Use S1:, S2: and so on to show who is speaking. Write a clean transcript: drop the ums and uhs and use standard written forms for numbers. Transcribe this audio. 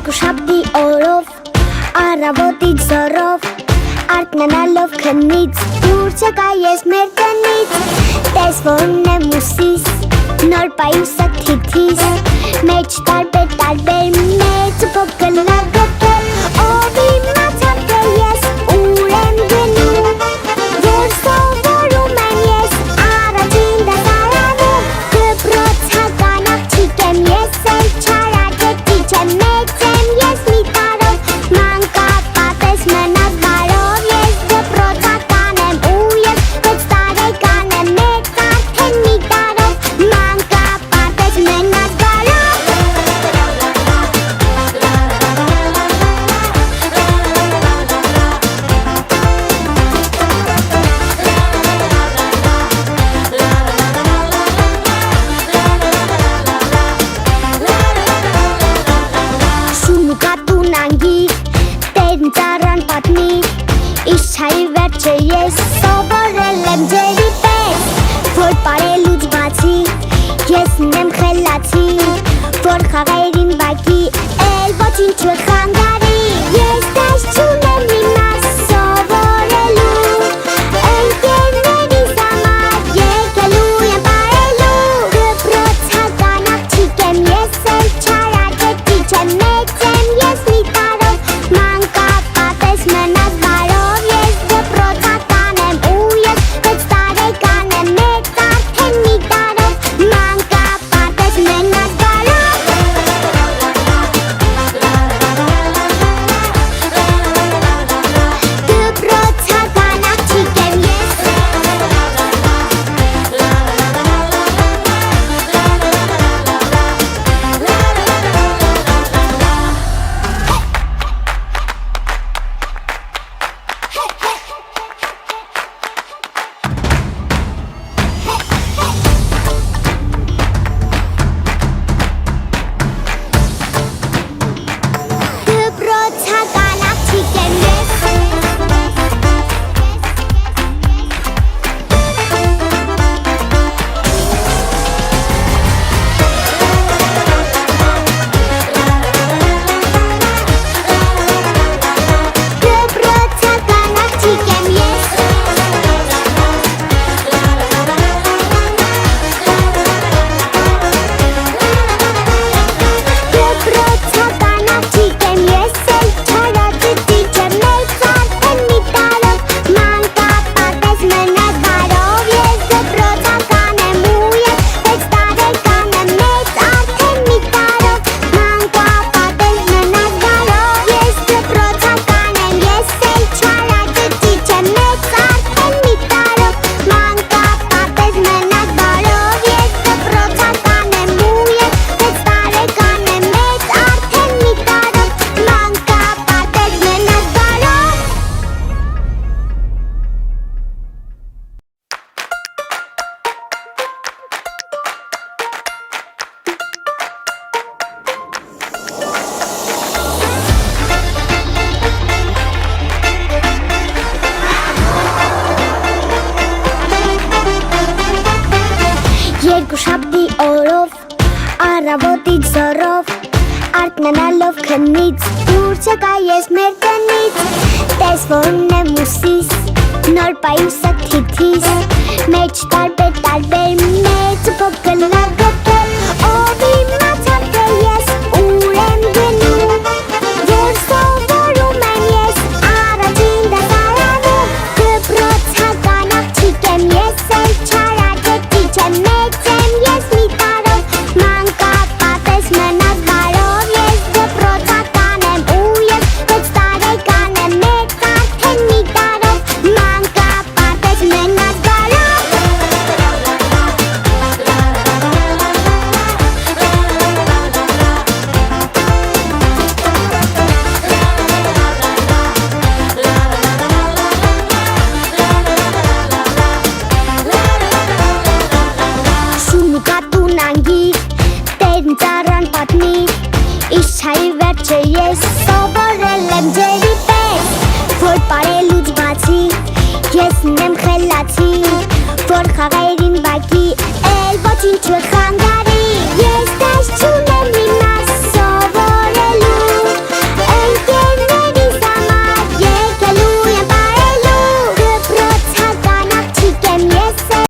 S1: Երկուշաբթի օրով առավոտից զորով արթնանալով քնից դուրս եկա ես մեր տնից տես որն եմ ուսիս նոր պայուսը թիթիս մեջ տարբեր մեծ ու փոքր լագոթել ով իմացավ թե ես ուր եմ գնում որ սովորում եմ ես առաջին դասարանում դպրոցական աղջիկ եմ ես էլ չարագետիչ եմ մեծ եմ ես մի տարով մանկապատես մնաց բարով ես դպրոցական եմ ու ես 6 տարեկան եմ մեծ արդեն մի տարով մանկապատես մնաց Վերջը ես սովորել եմ ջերի պես որ պարելուց բացի ես նեմ խելացի որ խաղերին բակի էլ ոչինչ չխանգարի ես դες չունեմ իմաց սովորելու ընկերներիս համար եկելու եմ պարելու դպրոցական աղջիկ եմ ես էլ չարագետիչ եմ մեծ եմ ես մի տարով մանկապատես մնաց Երկուշաբթի օրով առավոտից զորով արթնանալով քնից դուրս եկա ես մեր տնից տես որն եմ ուսիս նոր պայուսը թիթիս մեջ տարբեր մեծ ու փոքր լագոթել ով իմացավ թե ես ուր եմ գնում որ սովորում եմ ես առաջին դասարանում դպրոցական աղջիկ եմ ես էլ չարագետիչ եմ մեծ ես մի տարով մանկապատես մնաց բարով ես դպրոցական եմ ու ես 6 տարեկան եմ մեծ արդեն մի տարով մանկապատես մնաց Վերջը ես սովորել եմ ջերի պես որ պարելուց բացի ես նեմ խելացի որ խաղերին բակի էլ ոչինչ չխանգարի